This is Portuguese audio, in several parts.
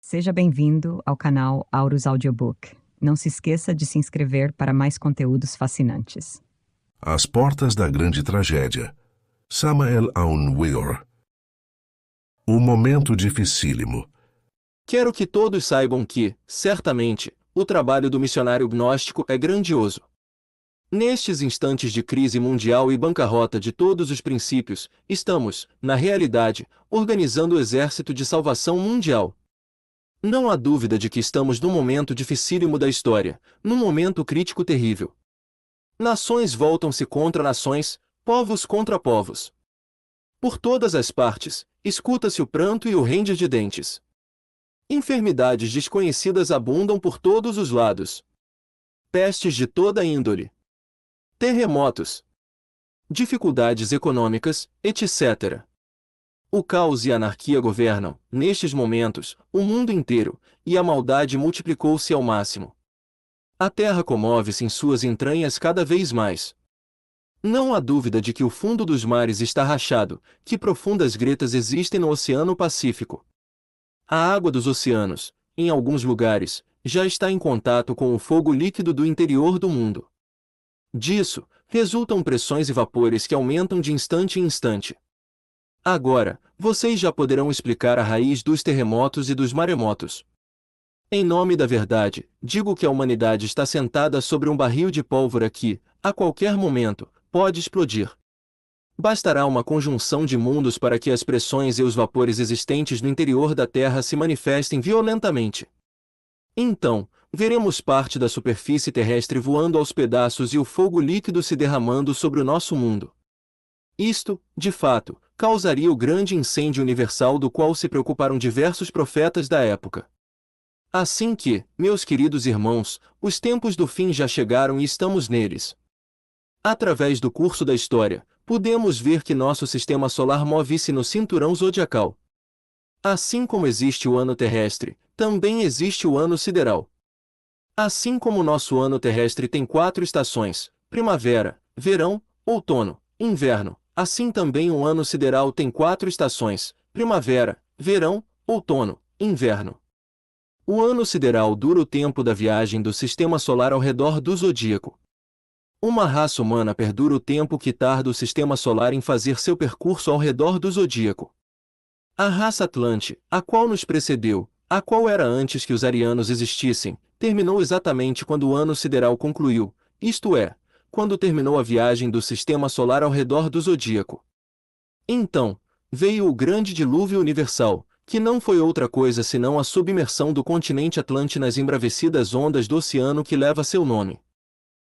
Seja bem-vindo ao canal Aurus Audiobook. Não se esqueça de se inscrever para mais conteúdos fascinantes. Às portas da grande tragédia. Samael Aun Weor. O momento dificílimo. Quero que todos saibam que, certamente, o trabalho do missionário gnóstico é grandioso. Nestes instantes de crise mundial e bancarrota de todos os princípios, estamos, na realidade, organizando o exército de salvação mundial. Não há dúvida de que estamos num momento dificílimo da história, num momento crítico terrível. Nações voltam-se contra nações, povos contra povos. Por todas as partes, escuta-se o pranto e o ranger de dentes. Enfermidades desconhecidas abundam por todos os lados. Pestes de toda índole. Terremotos. Dificuldades econômicas, etc. O caos e a anarquia governam, nestes momentos, o mundo inteiro, e a maldade multiplicou-se ao máximo. A terra comove-se em suas entranhas cada vez mais. Não há dúvida de que o fundo dos mares está rachado, que profundas gretas existem no Oceano Pacífico. A água dos oceanos, em alguns lugares, já está em contato com o fogo líquido do interior do mundo. Disso, resultam pressões e vapores que aumentam de instante em instante. Agora, vocês já poderão explicar a raiz dos terremotos e dos maremotos. Em nome da verdade, digo que a humanidade está sentada sobre um barril de pólvora que, a qualquer momento, pode explodir. Bastará uma conjunção de mundos para que as pressões e os vapores existentes no interior da Terra se manifestem violentamente. Então, veremos parte da superfície terrestre voando aos pedaços e o fogo líquido se derramando sobre o nosso mundo. Isto, de fato, causaria o grande incêndio universal do qual se preocuparam diversos profetas da época. Assim que, meus queridos irmãos, os tempos do fim já chegaram e estamos neles. Através do curso da história, podemos ver que nosso sistema solar move-se no cinturão zodiacal. Assim como existe o ano terrestre, também existe o ano sideral. Assim como nosso ano terrestre tem 4 estações, primavera, verão, outono, inverno, assim também o ano sideral tem 4 estações, primavera, verão, outono, inverno. O ano sideral dura o tempo da viagem do sistema solar ao redor do zodíaco. Uma raça humana perdura o tempo que tarda o sistema solar em fazer seu percurso ao redor do zodíaco. A raça Atlante, a qual nos precedeu, a qual era antes que os arianos existissem, terminou exatamente quando o ano sideral concluiu, isto é, quando terminou a viagem do sistema solar ao redor do zodíaco. Então, veio o grande dilúvio universal, que não foi outra coisa senão a submersão do continente Atlante nas embravecidas ondas do oceano que leva seu nome.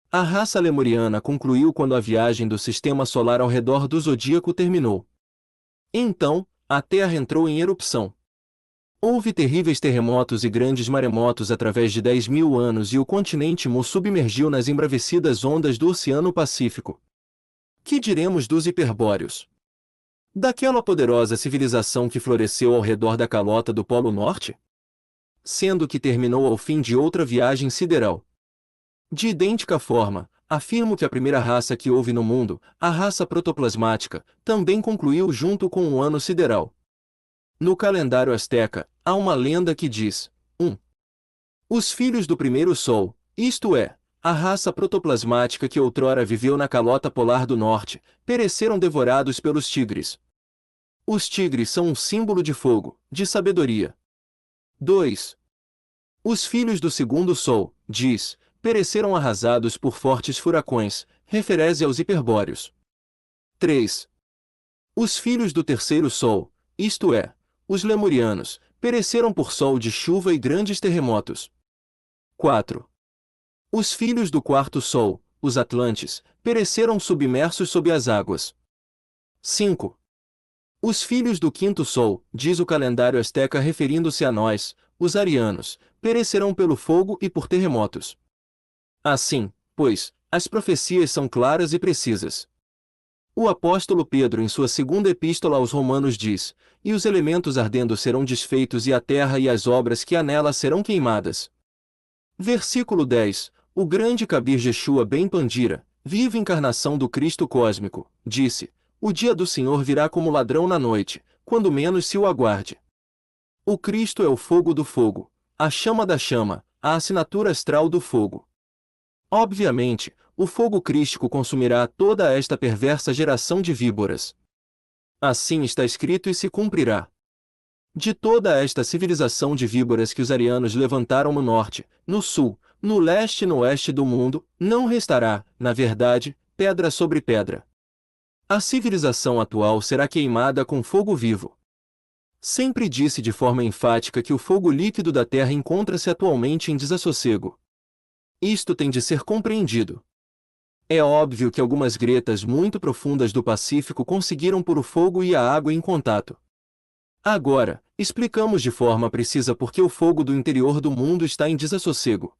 A raça lemuriana concluiu quando a viagem do sistema solar ao redor do zodíaco terminou. Então, a Terra entrou em erupção. Houve terríveis terremotos e grandes maremotos através de 10.000 anos e o continente Mu submergiu nas embravecidas ondas do Oceano Pacífico. Que diremos dos hiperbóreos? Daquela poderosa civilização que floresceu ao redor da calota do Polo Norte? Sendo que terminou ao fim de outra viagem sideral. De idêntica forma, afirmo que a primeira raça que houve no mundo, a raça protoplasmática, também concluiu junto com o ano sideral. No calendário asteca, há uma lenda que diz: 1. Os filhos do primeiro sol, isto é, a raça protoplasmática que outrora viveu na calota polar do norte, pereceram devorados pelos tigres. Os tigres são um símbolo de fogo, de sabedoria. 2. Os filhos do segundo sol, diz, pereceram arrasados por fortes furacões, refere-se aos hiperbóreos. 3. Os filhos do terceiro sol, isto é, os lemurianos, pereceram por sol de chuva e grandes terremotos. 4. Os filhos do quarto sol, os atlantes, pereceram submersos sob as águas. 5. Os filhos do quinto sol, diz o calendário asteca referindo-se a nós, os arianos, perecerão pelo fogo e por terremotos. Assim, pois, as profecias são claras e precisas. O apóstolo Pedro em sua segunda epístola aos Romanos diz: e os elementos ardendo serão desfeitos e a terra e as obras que há nela serão queimadas. Versículo 10. O grande Kabir Jeshua Ben Pandira, viva encarnação do Cristo cósmico, disse: o dia do Senhor virá como ladrão na noite, quando menos se o aguarde. O Cristo é o fogo do fogo, a chama da chama, a assinatura astral do fogo. Obviamente, o fogo crístico consumirá toda esta perversa geração de víboras. Assim está escrito e se cumprirá. De toda esta civilização de víboras que os arianos levantaram no norte, no sul, no leste e no oeste do mundo, não restará, na verdade, pedra sobre pedra. A civilização atual será queimada com fogo vivo. Sempre disse de forma enfática que o fogo líquido da Terra encontra-se atualmente em desassossego. Isto tem de ser compreendido. É óbvio que algumas gretas muito profundas do Pacífico conseguiram pôr o fogo e a água em contato. Agora, explicamos de forma precisa por que o fogo do interior do mundo está em desassossego.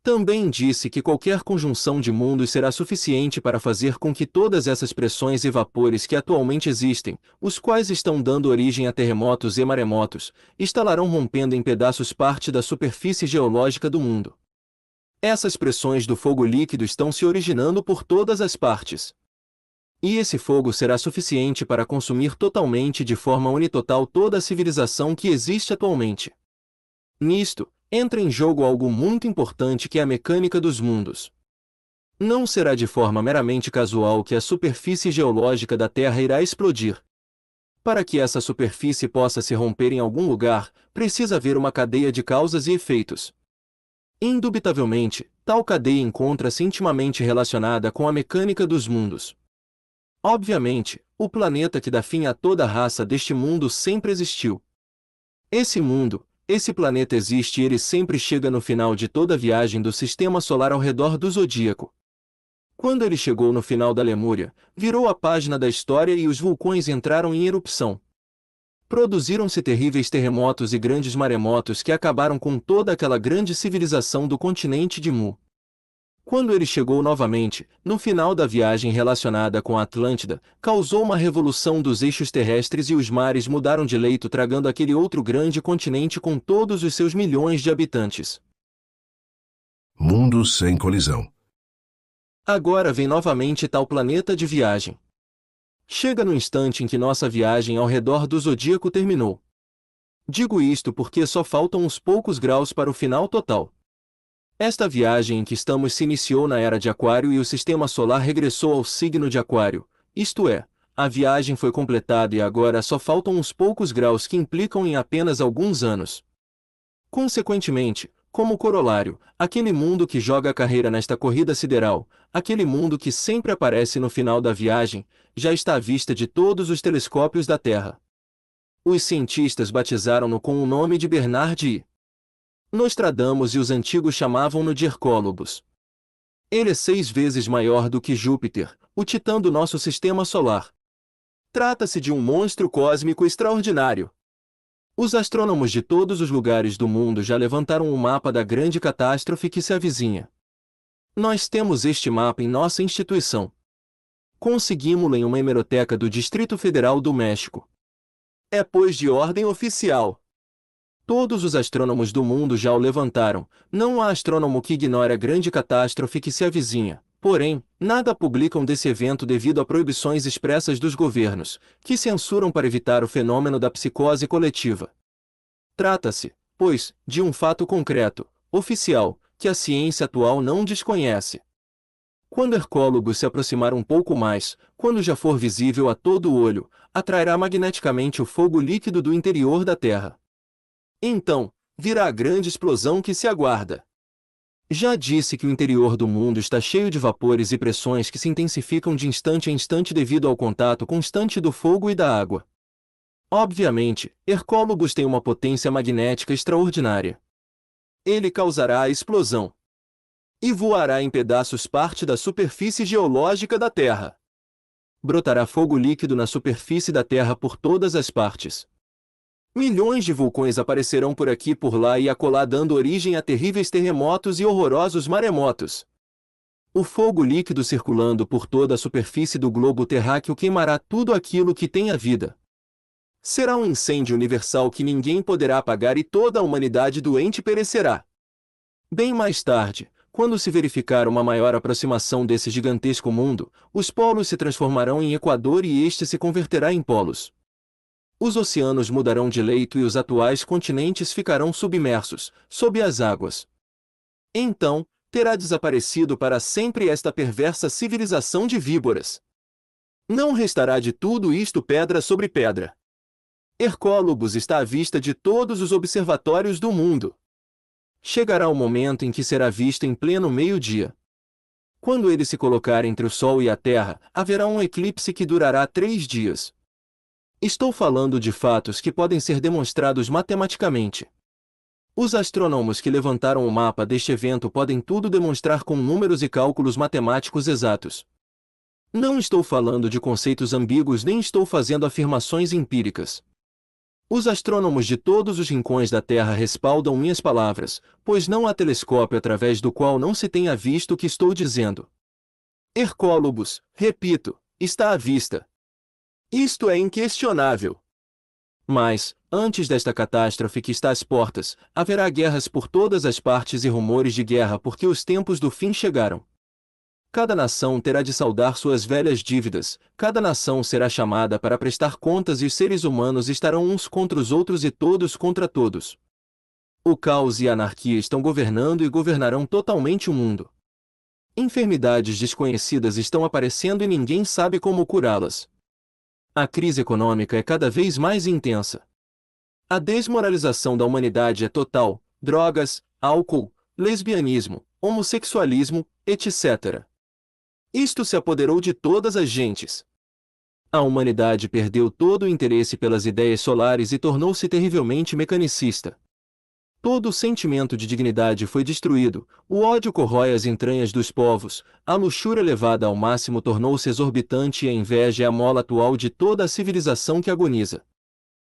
Também disse que qualquer conjunção de mundos será suficiente para fazer com que todas essas pressões e vapores que atualmente existem, os quais estão dando origem a terremotos e maremotos, estarão rompendo em pedaços parte da superfície geológica do mundo. Essas pressões do fogo líquido estão se originando por todas as partes. E esse fogo será suficiente para consumir totalmente de forma unitotal toda a civilização que existe atualmente. Nisto, entra em jogo algo muito importante que é a mecânica dos mundos. Não será de forma meramente casual que a superfície geológica da Terra irá explodir. Para que essa superfície possa se romper em algum lugar, precisa haver uma cadeia de causas e efeitos. Indubitavelmente, tal cadeia encontra-se intimamente relacionada com a mecânica dos mundos. Obviamente, o planeta que dá fim a toda a raça deste mundo sempre existiu. Esse planeta existe e ele sempre chega no final de toda a viagem do sistema solar ao redor do zodíaco. Quando ele chegou no final da Lemúria, virou a página da história e os vulcões entraram em erupção. Produziram-se terríveis terremotos e grandes maremotos que acabaram com toda aquela grande civilização do continente de Mu. Quando ele chegou novamente, no final da viagem relacionada com a Atlântida, causou uma revolução dos eixos terrestres e os mares mudaram de leito, tragando aquele outro grande continente com todos os seus milhões de habitantes. Mundos sem colisão. Agora vem novamente tal planeta de viagem. Chega no instante em que nossa viagem ao redor do zodíaco terminou. Digo isto porque só faltam uns poucos graus para o final total. Esta viagem em que estamos se iniciou na era de Aquário e o sistema solar regressou ao signo de Aquário, isto é, a viagem foi completada e agora só faltam uns poucos graus que implicam em apenas alguns anos. Consequentemente, como corolário, aquele mundo que joga a carreira nesta corrida sideral, aquele mundo que sempre aparece no final da viagem, já está à vista de todos os telescópios da Terra. Os cientistas batizaram-no com o nome de Bernard I. Nostradamus e os antigos chamavam-no de Hercólogos. Ele é 6 vezes maior do que Júpiter, o titã do nosso sistema solar. Trata-se de um monstro cósmico extraordinário. Os astrônomos de todos os lugares do mundo já levantaram um mapa da grande catástrofe que se avizinha. Nós temos este mapa em nossa instituição. Conseguimos-lo em uma hemeroteca do Distrito Federal do México. É, pois, de ordem oficial. Todos os astrônomos do mundo já o levantaram, não há astrônomo que ignore a grande catástrofe que se avizinha. Porém, nada publicam desse evento devido a proibições expressas dos governos, que censuram para evitar o fenômeno da psicose coletiva. Trata-se, pois, de um fato concreto, oficial, que a ciência atual não desconhece. Quando Hercólogos se aproximar um pouco mais, quando já for visível a todo o olho, atrairá magneticamente o fogo líquido do interior da Terra. Então, virá a grande explosão que se aguarda. Já disse que o interior do mundo está cheio de vapores e pressões que se intensificam de instante a instante devido ao contato constante do fogo e da água. Obviamente, Hercólogos tem uma potência magnética extraordinária. Ele causará a explosão. E voará em pedaços parte da superfície geológica da Terra. Brotará fogo líquido na superfície da Terra por todas as partes. Milhões de vulcões aparecerão por aqui e por lá e acolá, dando origem a terríveis terremotos e horrorosos maremotos. O fogo líquido circulando por toda a superfície do globo terráqueo queimará tudo aquilo que tem a vida. Será um incêndio universal que ninguém poderá apagar e toda a humanidade doente perecerá. Bem mais tarde, quando se verificar uma maior aproximação desse gigantesco mundo, os polos se transformarão em equador e este se converterá em polos. Os oceanos mudarão de leito e os atuais continentes ficarão submersos, sob as águas. Então, terá desaparecido para sempre esta perversa civilização de víboras. Não restará de tudo isto pedra sobre pedra. Hercólogos está à vista de todos os observatórios do mundo. Chegará o momento em que será visto em pleno meio-dia. Quando ele se colocar entre o Sol e a Terra, haverá um eclipse que durará 3 dias. Estou falando de fatos que podem ser demonstrados matematicamente. Os astrônomos que levantaram o mapa deste evento podem tudo demonstrar com números e cálculos matemáticos exatos. Não estou falando de conceitos ambíguos nem estou fazendo afirmações empíricas. Os astrônomos de todos os rincões da Terra respaldam minhas palavras, pois não há telescópio através do qual não se tenha visto o que estou dizendo. Hercólogos, repito, está à vista. Isto é inquestionável. Mas, antes desta catástrofe que está às portas, haverá guerras por todas as partes e rumores de guerra porque os tempos do fim chegaram. Cada nação terá de saldar suas velhas dívidas, cada nação será chamada para prestar contas e os seres humanos estarão uns contra os outros e todos contra todos. O caos e a anarquia estão governando e governarão totalmente o mundo. Enfermidades desconhecidas estão aparecendo e ninguém sabe como curá-las. A crise econômica é cada vez mais intensa. A desmoralização da humanidade é total: drogas, álcool, lesbianismo, homossexualismo, etc. Isto se apoderou de todas as gentes. A humanidade perdeu todo o interesse pelas ideias solares e tornou-se terrivelmente mecanicista. Todo o sentimento de dignidade foi destruído, o ódio corrói as entranhas dos povos, a luxúria elevada ao máximo tornou-se exorbitante e a inveja é a mola atual de toda a civilização que agoniza.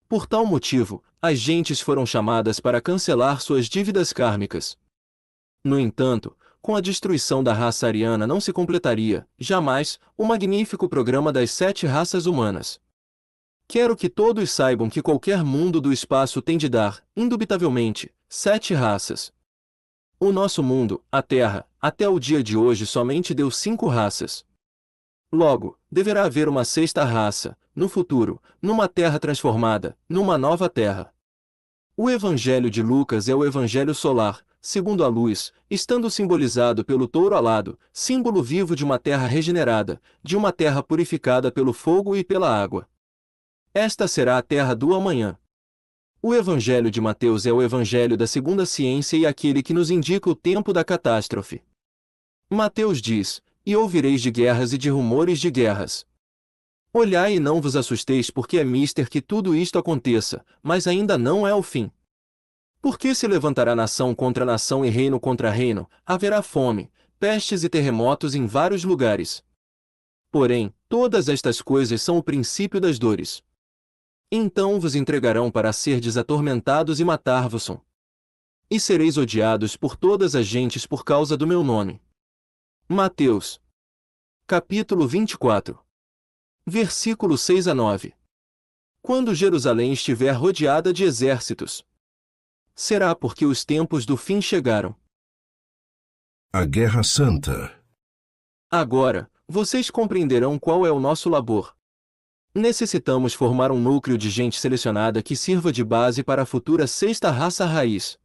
Por tal motivo, as gentes foram chamadas para cancelar suas dívidas kármicas. No entanto, com a destruição da raça ariana não se completaria, jamais, o magnífico programa das 7 raças humanas. Quero que todos saibam que qualquer mundo do espaço tem de dar, indubitavelmente, 7 raças. O nosso mundo, a Terra, até o dia de hoje somente deu 5 raças. Logo, deverá haver uma 6ª raça, no futuro, numa Terra transformada, numa nova Terra. O Evangelho de Lucas é o Evangelho solar, segundo a luz, estando simbolizado pelo touro alado, símbolo vivo de uma terra regenerada, de uma terra purificada pelo fogo e pela água. Esta será a terra do amanhã. O Evangelho de Mateus é o Evangelho da segunda ciência e aquele que nos indica o tempo da catástrofe. Mateus diz: e ouvireis de guerras e de rumores de guerras. Olhai e não vos assusteis porque é mister que tudo isto aconteça, mas ainda não é o fim. Porque se levantará nação contra nação e reino contra reino, haverá fome, pestes e terremotos em vários lugares. Porém, todas estas coisas são o princípio das dores. Então vos entregarão para serdes atormentados e matar-vos-ão. E sereis odiados por todas as gentes por causa do meu nome. Mateus, capítulo 24. Versículo 6 a 9. Quando Jerusalém estiver rodeada de exércitos, será porque os tempos do fim chegaram. A Guerra Santa. Agora, vocês compreenderão qual é o nosso labor. Necessitamos formar um núcleo de gente selecionada que sirva de base para a futura 6ª raça raiz.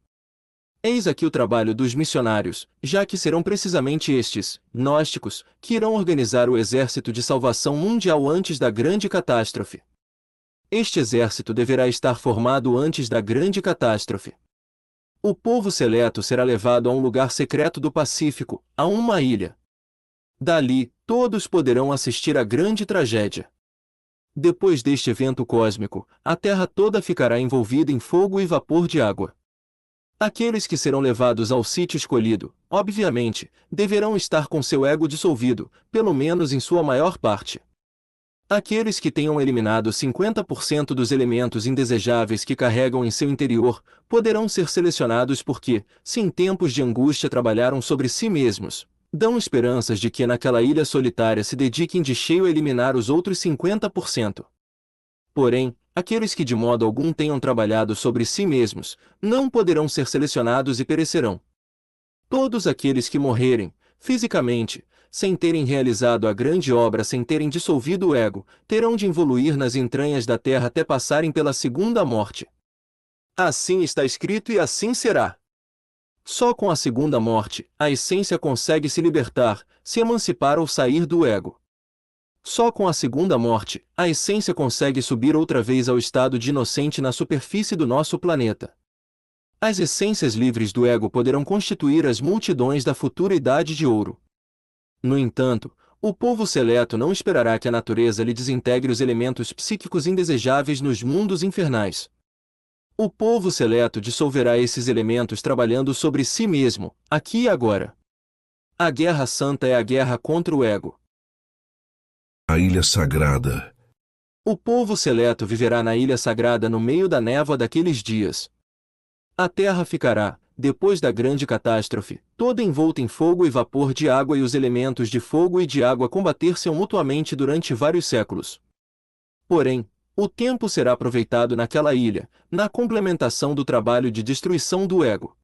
Eis aqui o trabalho dos missionários, já que serão precisamente estes, gnósticos, que irão organizar o exército de salvação mundial antes da grande catástrofe. Este exército deverá estar formado antes da grande catástrofe. O povo seleto será levado a um lugar secreto do Pacífico, a uma ilha. Dali, todos poderão assistir à grande tragédia. Depois deste evento cósmico, a Terra toda ficará envolvida em fogo e vapor de água. Aqueles que serão levados ao sítio escolhido, obviamente, deverão estar com seu ego dissolvido, pelo menos em sua maior parte. Aqueles que tenham eliminado 50% dos elementos indesejáveis que carregam em seu interior, poderão ser selecionados porque, se em tempos de angústia trabalharam sobre si mesmos, dão esperanças de que naquela ilha solitária se dediquem de cheio a eliminar os outros 50%. Porém, aqueles que de modo algum tenham trabalhado sobre si mesmos, não poderão ser selecionados e perecerão. Todos aqueles que morrerem, fisicamente, sem terem realizado a grande obra, sem terem dissolvido o ego, terão de evoluir nas entranhas da terra até passarem pela segunda morte. Assim está escrito e assim será. Só com a segunda morte, a essência consegue se libertar, se emancipar ou sair do ego. Só com a segunda morte, a essência consegue subir outra vez ao estado de inocente na superfície do nosso planeta. As essências livres do ego poderão constituir as multidões da futura Idade de Ouro. No entanto, o povo seleto não esperará que a natureza lhe desintegre os elementos psíquicos indesejáveis nos mundos infernais. O povo seleto dissolverá esses elementos trabalhando sobre si mesmo, aqui e agora. A guerra santa é a guerra contra o ego. A Ilha Sagrada. O povo seleto viverá na Ilha Sagrada no meio da névoa daqueles dias. A terra ficará, depois da grande catástrofe, toda envolta em fogo e vapor de água, e os elementos de fogo e de água combater-se mutuamente durante vários séculos. Porém, o tempo será aproveitado naquela ilha, na complementação do trabalho de destruição do ego.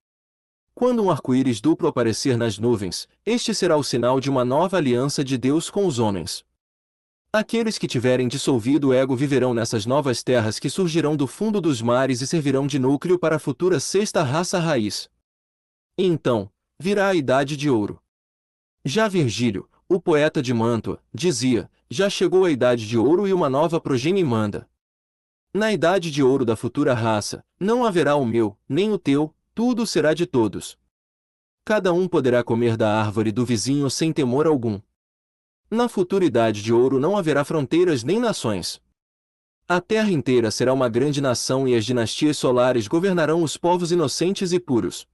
Quando um arco-íris duplo aparecer nas nuvens, este será o sinal de uma nova aliança de Deus com os homens. Aqueles que tiverem dissolvido o ego viverão nessas novas terras que surgirão do fundo dos mares e servirão de núcleo para a futura sexta raça raiz. E então, virá a Idade de Ouro. Já Virgílio, o poeta de Mântua, dizia: já chegou a Idade de Ouro e uma nova progenie manda. Na Idade de Ouro da futura raça, não haverá o meu, nem o teu, tudo será de todos. Cada um poderá comer da árvore do vizinho sem temor algum. Na futura Idade de Ouro não haverá fronteiras nem nações. A terra inteira será uma grande nação e as dinastias solares governarão os povos inocentes e puros.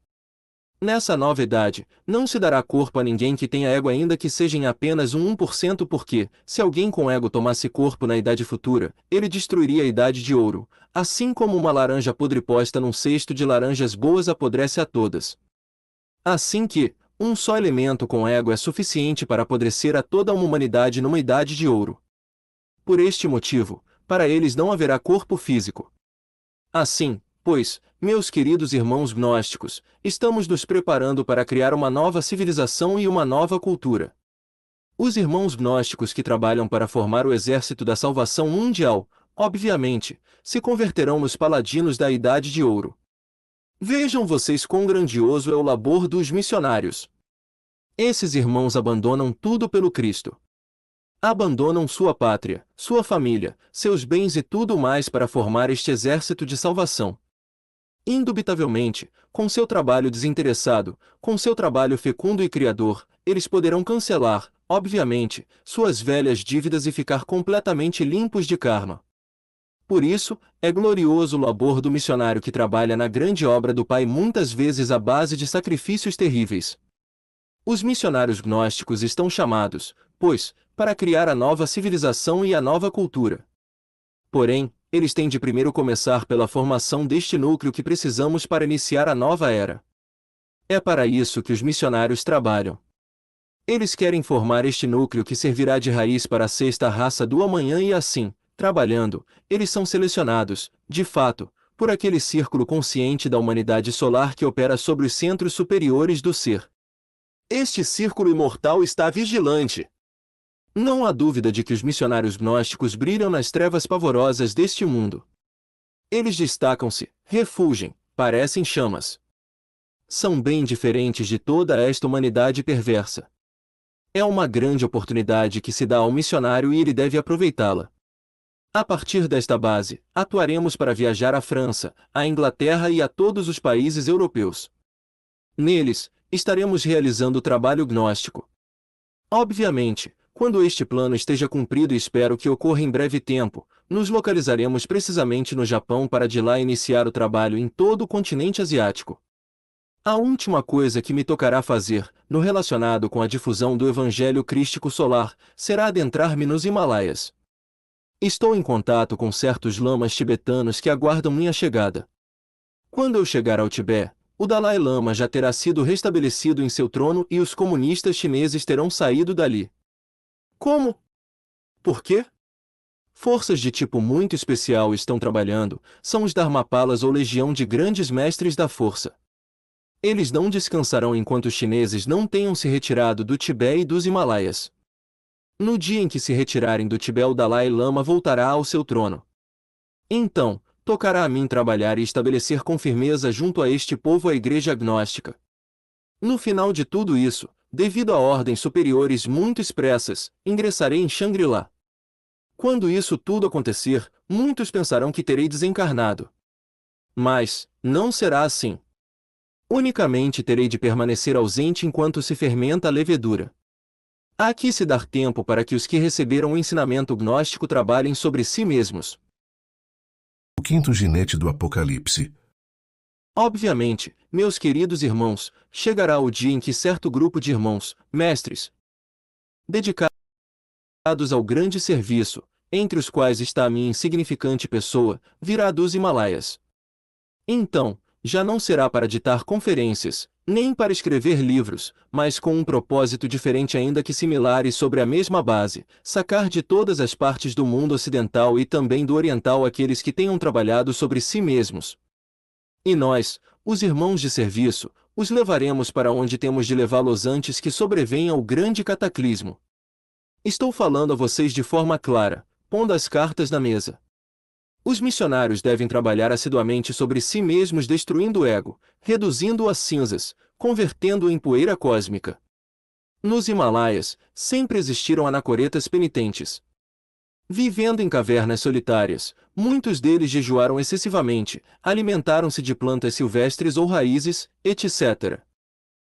Nessa nova idade, não se dará corpo a ninguém que tenha ego, ainda que seja em apenas um 1%, porque, se alguém com ego tomasse corpo na idade futura, ele destruiria a Idade de Ouro, assim como uma laranja podre posta num cesto de laranjas boas apodrece a todas. Assim que, um só elemento com ego é suficiente para apodrecer a toda uma humanidade numa Idade de Ouro. Por este motivo, para eles não haverá corpo físico. Assim, pois, meus queridos irmãos gnósticos, estamos nos preparando para criar uma nova civilização e uma nova cultura. Os irmãos gnósticos que trabalham para formar o exército da salvação mundial, obviamente, se converterão nos paladinos da Idade de Ouro. Vejam vocês quão grandioso é o labor dos missionários. Esses irmãos abandonam tudo pelo Cristo. Abandonam sua pátria, sua família, seus bens e tudo mais para formar este exército de salvação. Indubitavelmente, com seu trabalho desinteressado, com seu trabalho fecundo e criador, eles poderão cancelar, obviamente, suas velhas dívidas e ficar completamente limpos de karma. Por isso, é glorioso o labor do missionário que trabalha na grande obra do Pai, muitas vezes à base de sacrifícios terríveis. Os missionários gnósticos estão chamados, pois, para criar a nova civilização e a nova cultura. Porém, eles têm de primeiro começar pela formação deste núcleo que precisamos para iniciar a nova era. É para isso que os missionários trabalham. Eles querem formar este núcleo que servirá de raiz para a sexta raça do amanhã e assim, trabalhando, eles são selecionados, de fato, por aquele círculo consciente da humanidade solar que opera sobre os centros superiores do ser. Este círculo imortal está vigilante. Não há dúvida de que os missionários gnósticos brilham nas trevas pavorosas deste mundo. Eles destacam-se, refulgem, parecem chamas. São bem diferentes de toda esta humanidade perversa. É uma grande oportunidade que se dá ao missionário e ele deve aproveitá-la. A partir desta base, atuaremos para viajar à França, à Inglaterra e a todos os países europeus. Neles, estaremos realizando o trabalho gnóstico. Obviamente, quando este plano esteja cumprido, e espero que ocorra em breve tempo, nos localizaremos precisamente no Japão para de lá iniciar o trabalho em todo o continente asiático. A última coisa que me tocará fazer, no relacionado com a difusão do Evangelho Crístico Solar, será adentrar-me nos Himalaias. Estou em contato com certos lamas tibetanos que aguardam minha chegada. Quando eu chegar ao Tibete, o Dalai Lama já terá sido restabelecido em seu trono e os comunistas chineses terão saído dali. Como? Por quê? Forças de tipo muito especial estão trabalhando, são os Dharmapalas ou Legião de Grandes Mestres da Força. Eles não descansarão enquanto os chineses não tenham se retirado do Tibete e dos Himalaias. No dia em que se retirarem do Tibete, o Dalai Lama voltará ao seu trono. Então, tocará a mim trabalhar e estabelecer com firmeza junto a este povo a igreja agnóstica. No final de tudo isso, devido a ordens superiores muito expressas, ingressarei em Shangri-La. Quando isso tudo acontecer, muitos pensarão que terei desencarnado. Mas, não será assim. Unicamente terei de permanecer ausente enquanto se fermenta a levedura. Há que se dar tempo para que os que receberam o ensinamento gnóstico trabalhem sobre si mesmos. O quinto ginete do Apocalipse. Obviamente, meus queridos irmãos, chegará o dia em que certo grupo de irmãos, mestres, dedicados ao grande serviço, entre os quais está a minha insignificante pessoa, virá dos Himalaias. Então, já não será para ditar conferências, nem para escrever livros, mas com um propósito diferente ainda que similar e sobre a mesma base, sacar de todas as partes do mundo ocidental e também do oriental aqueles que tenham trabalhado sobre si mesmos. E nós, os irmãos de serviço, os levaremos para onde temos de levá-los antes que sobrevenha o grande cataclismo. Estou falando a vocês de forma clara, pondo as cartas na mesa. Os missionários devem trabalhar assiduamente sobre si mesmos, destruindo o ego, reduzindo-o a cinzas, convertendo-o em poeira cósmica. Nos Himalaias, sempre existiram anacoretas penitentes. Vivendo em cavernas solitárias, muitos deles jejuaram excessivamente, alimentaram-se de plantas silvestres ou raízes, etc.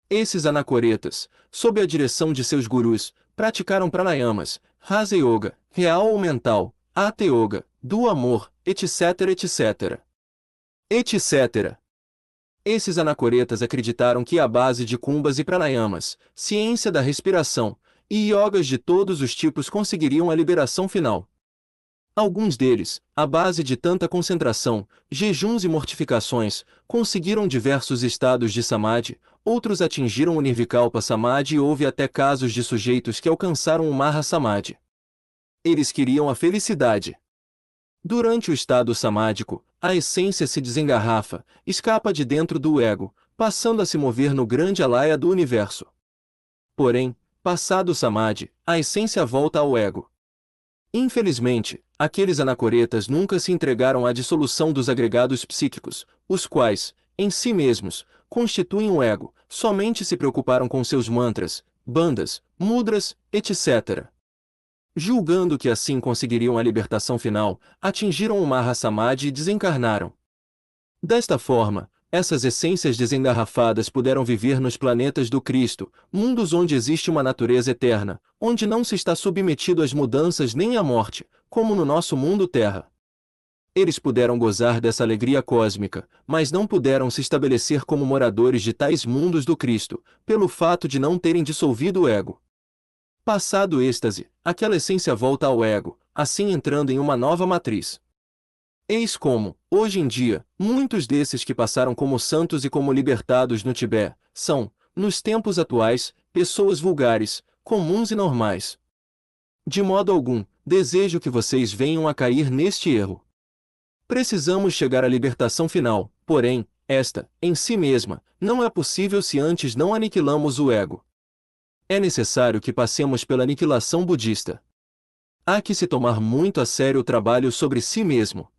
Esses anacoretas, sob a direção de seus gurus, praticaram pranayamas, Raja Yoga, real ou mental, Hatha Yoga, do amor, etc. etc. Esses anacoretas acreditaram que a base de kumbhas e pranayamas, ciência da respiração, e yogas de todos os tipos conseguiriam a liberação final. Alguns deles, à base de tanta concentração, jejuns e mortificações, conseguiram diversos estados de samadhi, outros atingiram o nirvikalpa samadhi e houve até casos de sujeitos que alcançaram o maha samadhi. Eles queriam a felicidade. Durante o estado samádico, a essência se desengarrafa, escapa de dentro do ego, passando a se mover no grande alaya do universo. Porém, passado o samadhi, a essência volta ao ego. Infelizmente, aqueles anacoretas nunca se entregaram à dissolução dos agregados psíquicos, os quais, em si mesmos, constituem o ego, somente se preocuparam com seus mantras, bandas, mudras, etc. Julgando que assim conseguiriam a libertação final, atingiram o Maha Samadhi e desencarnaram. Desta forma, essas essências desengarrafadas puderam viver nos planetas do Cristo, mundos onde existe uma natureza eterna, onde não se está submetido às mudanças nem à morte, como no nosso mundo Terra. Eles puderam gozar dessa alegria cósmica, mas não puderam se estabelecer como moradores de tais mundos do Cristo, pelo fato de não terem dissolvido o ego. Passado o êxtase, aquela essência volta ao ego, assim entrando em uma nova matriz. Eis como, hoje em dia, muitos desses que passaram como santos e como libertados no Tibete, são, nos tempos atuais, pessoas vulgares, comuns e normais. De modo algum, desejo que vocês venham a cair neste erro. Precisamos chegar à libertação final, porém, esta, em si mesma, não é possível se antes não aniquilamos o ego. É necessário que passemos pela aniquilação budista. Há que se tomar muito a sério o trabalho sobre si mesmo.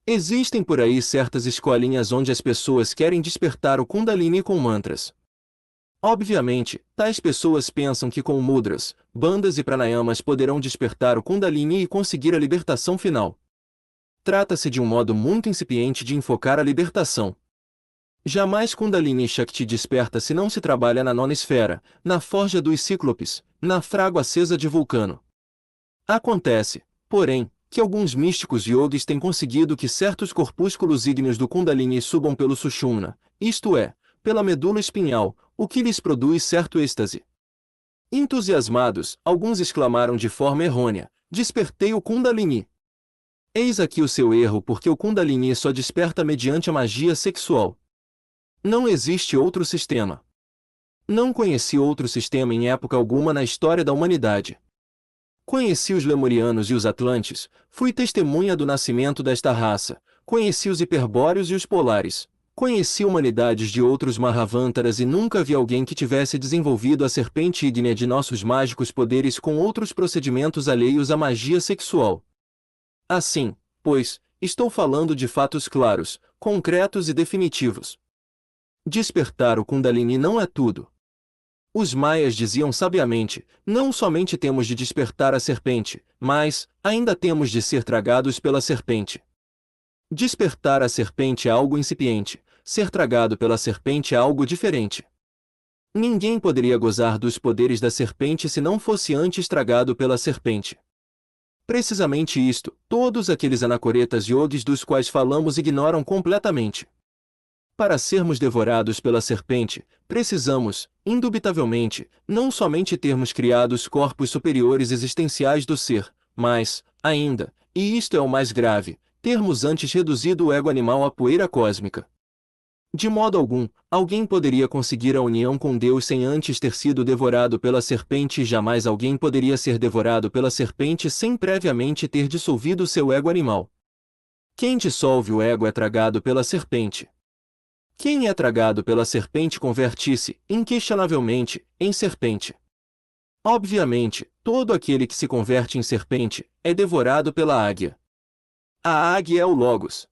Existem por aí certas escolinhas onde as pessoas querem despertar o Kundalini com mantras. Obviamente, tais pessoas pensam que com mudras, bandas e pranayamas poderão despertar o Kundalini e conseguir a libertação final. Trata-se de um modo muito incipiente de enfocar a libertação. Jamais Kundalini Shakti desperta se não se trabalha na nona esfera, na forja dos cíclopes, na frágua acesa de Vulcano. Acontece, porém, que alguns místicos yogis têm conseguido que certos corpúsculos ígneos do Kundalini subam pelo Sushumna, isto é, pela medula espinhal, o que lhes produz certo êxtase. Entusiasmados, alguns exclamaram de forma errônea: despertei o Kundalini. Eis aqui o seu erro, porque o Kundalini só desperta mediante a magia sexual. Não existe outro sistema. Não conheci outro sistema em época alguma na história da humanidade. Conheci os lemurianos e os atlantes, fui testemunha do nascimento desta raça, conheci os hiperbóreos e os polares, Conheci humanidades de outros Mahavantaras e nunca vi alguém que tivesse desenvolvido a serpente ígnea de nossos mágicos poderes com outros procedimentos alheios à magia sexual. Assim, pois, estou falando de fatos claros, concretos e definitivos. Despertar o Kundalini não é tudo. Os maias diziam sabiamente, não somente temos de despertar a serpente, mas, ainda temos de ser tragados pela serpente. Despertar a serpente é algo incipiente, ser tragado pela serpente é algo diferente. Ninguém poderia gozar dos poderes da serpente se não fosse antes tragado pela serpente. Precisamente isto, todos aqueles anacoretas yogis dos quais falamos ignoram completamente. Para sermos devorados pela serpente, precisamos, indubitavelmente, não somente termos criado os corpos superiores existenciais do ser, mas, ainda, e isto é o mais grave, termos antes reduzido o ego animal à poeira cósmica. De modo algum, alguém poderia conseguir a união com Deus sem antes ter sido devorado pela serpente e jamais alguém poderia ser devorado pela serpente sem previamente ter dissolvido seu ego animal. Quem dissolve o ego é tragado pela serpente. Quem é tragado pela serpente converte-se, inquestionavelmente, em serpente. Obviamente, todo aquele que se converte em serpente é devorado pela águia. A águia é o Logos.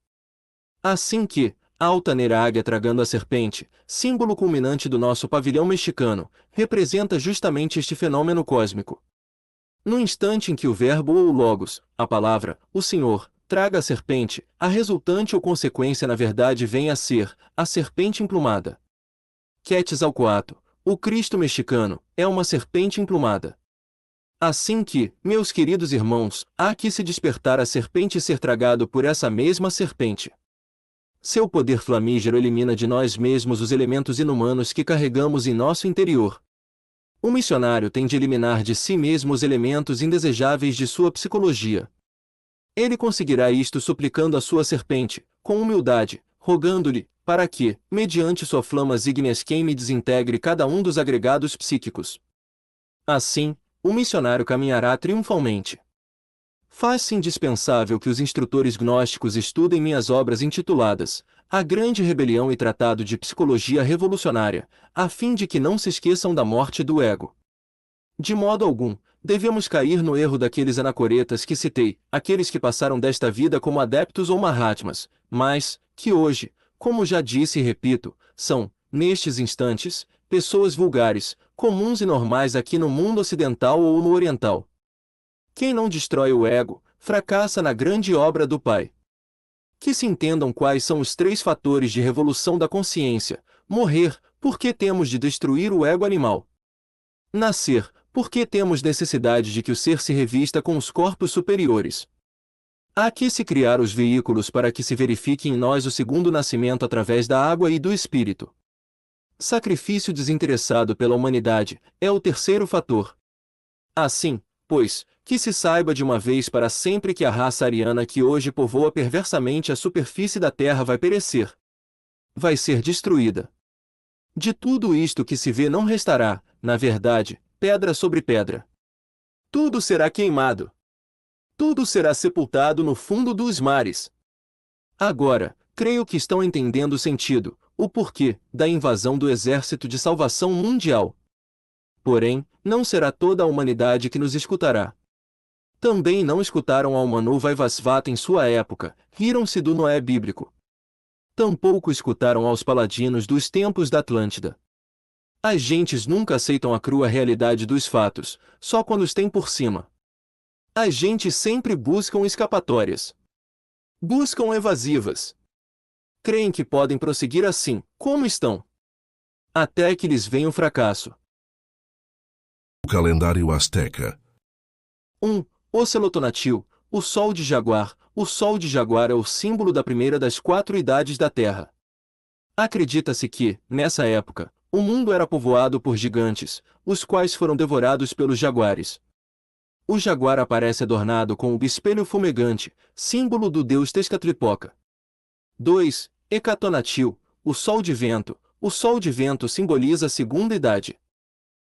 Assim que, a altaneira águia tragando a serpente, símbolo culminante do nosso pavilhão mexicano, representa justamente este fenômeno cósmico. No instante em que o verbo ou o Logos, a palavra, o Senhor, traga a serpente, a resultante ou consequência na verdade vem a ser a serpente emplumada. Quetzalcoatl, o Cristo mexicano, é uma serpente emplumada. Assim que, meus queridos irmãos, há que se despertar a serpente e ser tragado por essa mesma serpente. Seu poder flamígero elimina de nós mesmos os elementos inumanos que carregamos em nosso interior. O missionário tem de eliminar de si mesmo os elementos indesejáveis de sua psicologia. Ele conseguirá isto suplicando a sua serpente, com humildade, rogando-lhe, para que, mediante sua flama ígneas queime e desintegre cada um dos agregados psíquicos. Assim, o missionário caminhará triunfalmente. Faz-se indispensável que os instrutores gnósticos estudem minhas obras intituladas A Grande Rebelião e Tratado de Psicologia Revolucionária, a fim de que não se esqueçam da morte do ego. De modo algum, devemos cair no erro daqueles anacoretas que citei, aqueles que passaram desta vida como adeptos ou mahatmas, mas, que hoje, como já disse e repito, são, nestes instantes, pessoas vulgares, comuns e normais aqui no mundo ocidental ou no oriental. Quem não destrói o ego, fracassa na grande obra do Pai. Que se entendam quais são os 3 fatores de revolução da consciência: morrer, porque temos de destruir o ego animal. Nascer, porque temos necessidade de que o ser se revista com os corpos superiores. Há que se criar os veículos para que se verifique em nós o segundo nascimento através da água e do Espírito. Sacrifício desinteressado pela humanidade é o terceiro fator. Assim, pois, que se saiba de uma vez para sempre que a raça ariana que hoje povoa perversamente a superfície da Terra vai perecer. Vai ser destruída. De tudo isto que se vê não restará, na verdade, pedra sobre pedra. Tudo será queimado. Tudo será sepultado no fundo dos mares. Agora, creio que estão entendendo o sentido, o porquê, da invasão do Exército de Salvação Mundial. Porém, não será toda a humanidade que nos escutará. Também não escutaram ao Manu Vaivasvata em sua época, riram-se do Noé bíblico. Tampouco escutaram aos paladinos dos tempos da Atlântida. As gentes nunca aceitam a crua realidade dos fatos, só quando os têm por cima. As gentes sempre buscam escapatórias. Buscam evasivas. Creem que podem prosseguir assim, como estão. Até que lhes venha o fracasso. O calendário asteca. 1. Ocelotonatil, o Sol de Jaguar. O Sol de Jaguar é o símbolo da primeira das 4 idades da Terra. Acredita-se que, nessa época, o mundo era povoado por gigantes, os quais foram devorados pelos jaguares. O jaguar aparece adornado com o espelho fumegante, símbolo do deus Tezcatlipoca. 2. Hecatonatil, o Sol de Vento. O Sol de Vento simboliza a segunda idade.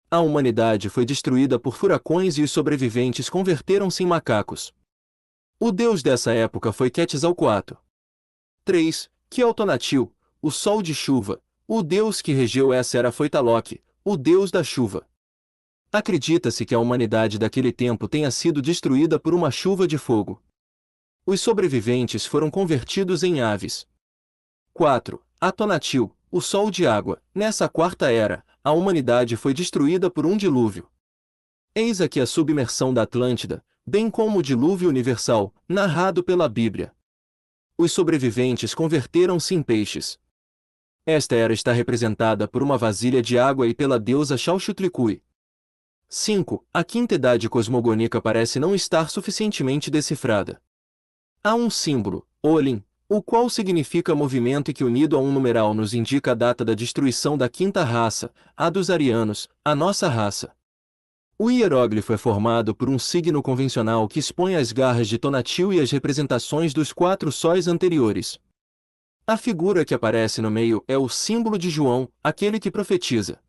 A humanidade foi destruída por furacões e os sobreviventes converteram-se em macacos. O deus dessa época foi Quetzalcoatl. 3. Quiauhtonatil, o sol de chuva. O deus que regeu essa era foi Taloque, o deus da chuva. Acredita-se que a humanidade daquele tempo tenha sido destruída por uma chuva de fogo. Os sobreviventes foram convertidos em aves. 4. Atonatil, o sol de água. Nessa quarta era, a humanidade foi destruída por um dilúvio. Eis aqui a submersão da Atlântida, bem como o dilúvio universal, narrado pela Bíblia. Os sobreviventes converteram-se em peixes. Esta era está representada por uma vasilha de água e pela deusa Xalchutlicue. 5. A quinta idade cosmogônica parece não estar suficientemente decifrada. Há um símbolo, Olin, o qual significa movimento e que unido a um numeral nos indica a data da destruição da quinta raça, a dos arianos, a nossa raça. O hieróglifo é formado por um signo convencional que expõe as garras de Tonatiuh e as representações dos 4 sóis anteriores. A figura que aparece no meio é o símbolo de João, aquele que profetiza.